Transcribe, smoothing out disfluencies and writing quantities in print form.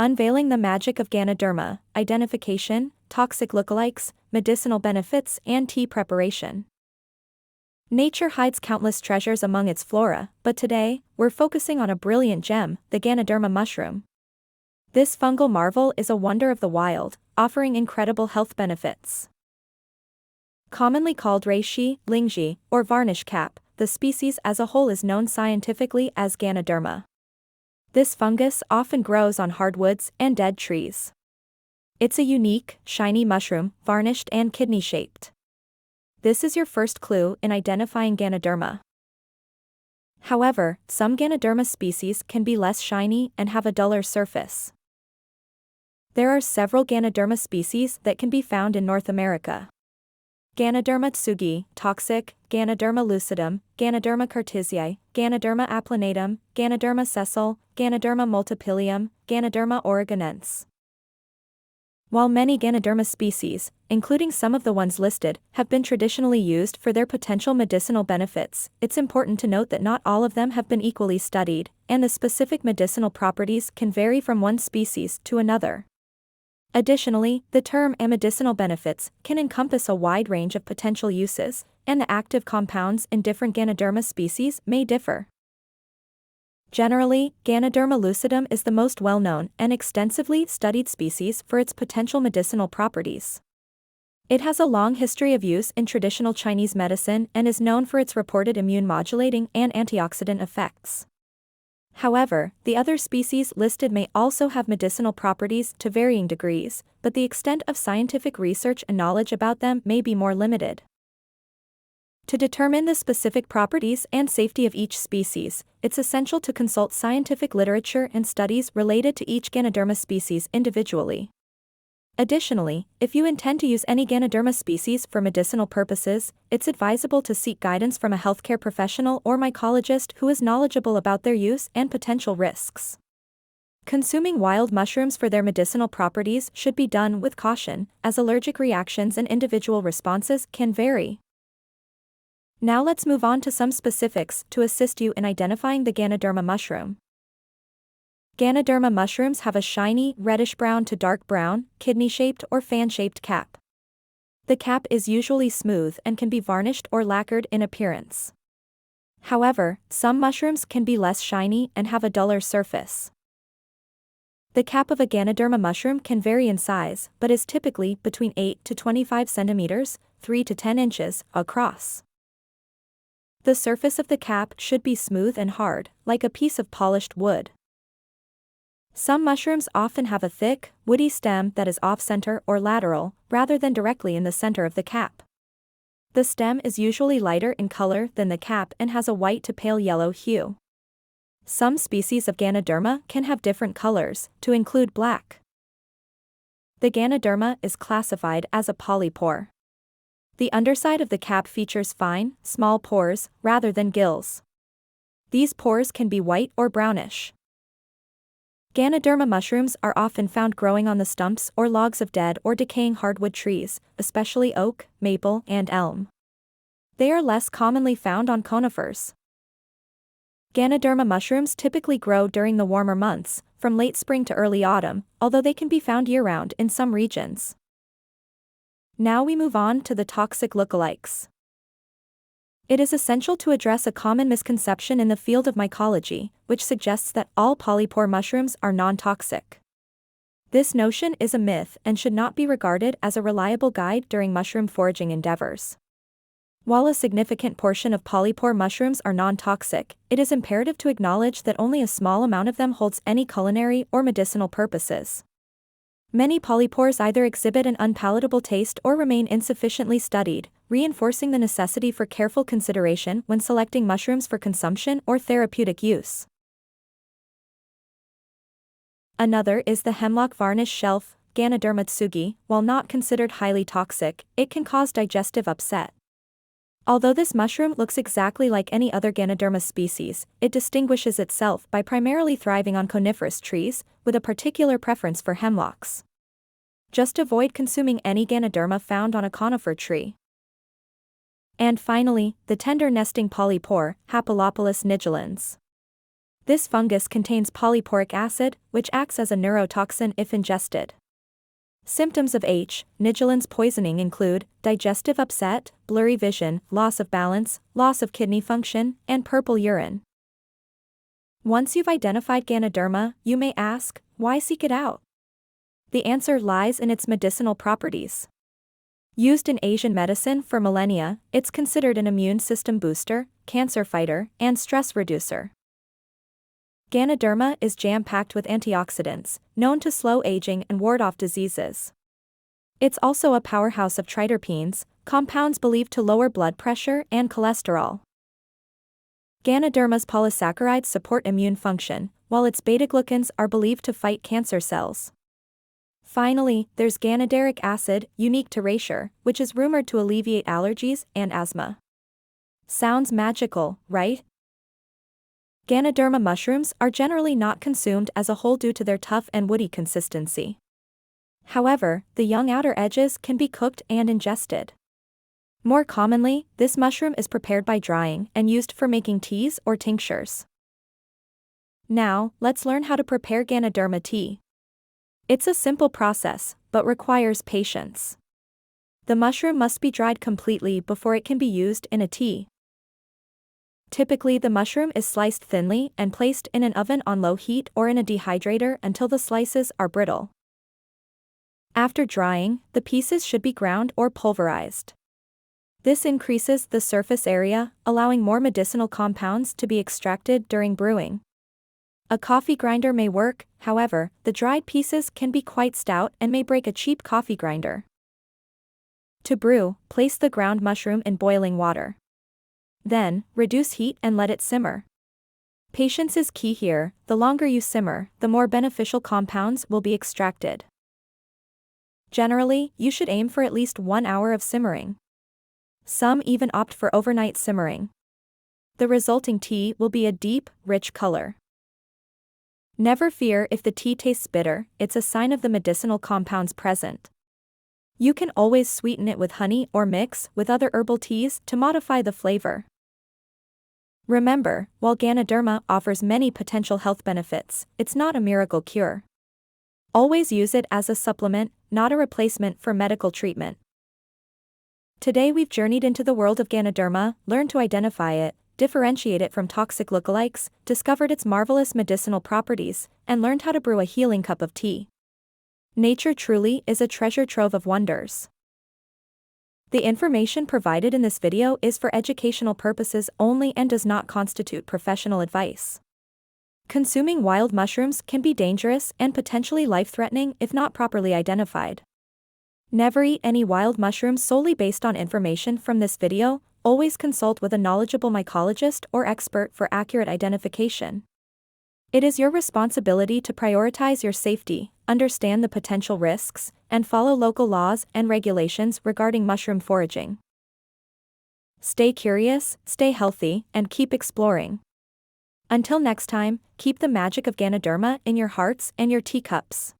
Unveiling the magic of Ganoderma, identification, toxic lookalikes, medicinal benefits, and tea preparation. Nature hides countless treasures among its flora, but today, we're focusing on a brilliant gem, the Ganoderma mushroom. This fungal marvel is a wonder of the wild, offering incredible health benefits. Commonly called reishi, lingji, or varnish cap, the species as a whole is known scientifically as Ganoderma. This fungus often grows on hardwoods and dead trees. It's a unique, shiny mushroom, varnished and kidney-shaped. This is your first clue in identifying Ganoderma. However, some Ganoderma species can be less shiny and have a duller surface. There are several Ganoderma species that can be found in North America. Ganoderma tsugi, toxic, Ganoderma lucidum, Ganoderma cartesiae, Ganoderma applanatum, Ganoderma sessile, Ganoderma multipilium, Ganoderma oregonense. While many Ganoderma species, including some of the ones listed, have been traditionally used for their potential medicinal benefits, it's important to note that not all of them have been equally studied, and the specific medicinal properties can vary from one species to another. Additionally, the term and medicinal benefits can encompass a wide range of potential uses, and the active compounds in different Ganoderma species may differ. Generally, Ganoderma lucidum is the most well-known and extensively studied species for its potential medicinal properties. It has a long history of use in traditional Chinese medicine and is known for its reported immune-modulating and antioxidant effects. However, the other species listed may also have medicinal properties to varying degrees, but the extent of scientific research and knowledge about them may be more limited. To determine the specific properties and safety of each species, it's essential to consult scientific literature and studies related to each Ganoderma species individually. Additionally, if you intend to use any Ganoderma species for medicinal purposes, it's advisable to seek guidance from a healthcare professional or mycologist who is knowledgeable about their use and potential risks. Consuming wild mushrooms for their medicinal properties should be done with caution, as allergic reactions and individual responses can vary. Now let's move on to some specifics to assist you in identifying the Ganoderma mushroom. Ganoderma mushrooms have a shiny, reddish-brown to dark brown, kidney-shaped or fan-shaped cap. The cap is usually smooth and can be varnished or lacquered in appearance. However, some mushrooms can be less shiny and have a duller surface. The cap of a Ganoderma mushroom can vary in size, but is typically between 8 to 25 centimeters, 3 to 10 inches, across. The surface of the cap should be smooth and hard, like a piece of polished wood. Some mushrooms often have a thick, woody stem that is off-center or lateral, rather than directly in the center of the cap. The stem is usually lighter in color than the cap and has a white to pale yellow hue. Some species of Ganoderma can have different colors, to include black. The Ganoderma is classified as a polypore. The underside of the cap features fine, small pores, rather than gills. These pores can be white or brownish. Ganoderma mushrooms are often found growing on the stumps or logs of dead or decaying hardwood trees, especially oak, maple, and elm. They are less commonly found on conifers. Ganoderma mushrooms typically grow during the warmer months, from late spring to early autumn, although they can be found year-round in some regions. Now we move on to the toxic lookalikes. It is essential to address a common misconception in the field of mycology, which suggests that all polypore mushrooms are non-toxic. This notion is a myth and should not be regarded as a reliable guide during mushroom foraging endeavors. While a significant portion of polypore mushrooms are non-toxic, it is imperative to acknowledge that only a small amount of them holds any culinary or medicinal purposes. Many polypores either exhibit an unpalatable taste or remain insufficiently studied, reinforcing the necessity for careful consideration when selecting mushrooms for consumption or therapeutic use. Another is the hemlock varnish shelf, Ganoderma tsugi. While not considered highly toxic, it can cause digestive upset. Although this mushroom looks exactly like any other Ganoderma species, it distinguishes itself by primarily thriving on coniferous trees, with a particular preference for hemlocks. Just avoid consuming any Ganoderma found on a conifer tree. And finally, the tender nesting polypore, Hapalopolis nigilans. This fungus contains polyporic acid, which acts as a neurotoxin if ingested. Symptoms of H. Nigellin's poisoning include digestive upset, blurry vision, loss of balance, loss of kidney function, and purple urine. Once you've identified Ganoderma, you may ask, why seek it out? The answer lies in its medicinal properties. Used in Asian medicine for millennia, it's considered an immune system booster, cancer fighter, and stress reducer. Ganoderma is jam-packed with antioxidants, known to slow aging and ward off diseases. It's also a powerhouse of triterpenes, compounds believed to lower blood pressure and cholesterol. Ganoderma's polysaccharides support immune function, while its beta-glucans are believed to fight cancer cells. Finally, there's ganoderic acid, unique to Reishi, which is rumored to alleviate allergies and asthma. Sounds magical, right? Ganoderma mushrooms are generally not consumed as a whole due to their tough and woody consistency. However, the young outer edges can be cooked and ingested. More commonly, this mushroom is prepared by drying and used for making teas or tinctures. Now, let's learn how to prepare Ganoderma tea. It's a simple process, but requires patience. The mushroom must be dried completely before it can be used in a tea. Typically, the mushroom is sliced thinly and placed in an oven on low heat or in a dehydrator until the slices are brittle. After drying, the pieces should be ground or pulverized. This increases the surface area, allowing more medicinal compounds to be extracted during brewing. A coffee grinder may work, however, the dried pieces can be quite stout and may break a cheap coffee grinder. To brew, place the ground mushroom in boiling water. Then, reduce heat and let it simmer. Patience is key here. The longer you simmer, the more beneficial compounds will be extracted. Generally, you should aim for at least 1 hour of simmering. Some even opt for overnight simmering. The resulting tea will be a deep, rich color. Never fear if the tea tastes bitter, it's a sign of the medicinal compounds present. You can always sweeten it with honey or mix with other herbal teas to modify the flavor. Remember, while Ganoderma offers many potential health benefits, it's not a miracle cure. Always use it as a supplement, not a replacement for medical treatment. Today we've journeyed into the world of Ganoderma, learned to identify it, differentiate it from toxic lookalikes, discovered its marvelous medicinal properties, and learned how to brew a healing cup of tea. Nature truly is a treasure trove of wonders. The information provided in this video is for educational purposes only and does not constitute professional advice. Consuming wild mushrooms can be dangerous and potentially life-threatening if not properly identified. Never eat any wild mushrooms solely based on information from this video. Always consult with a knowledgeable mycologist or expert for accurate identification. It is your responsibility to prioritize your safety, understand the potential risks, and follow local laws and regulations regarding mushroom foraging. Stay curious, stay healthy, and keep exploring. Until next time, keep the magic of Ganoderma in your hearts and your teacups.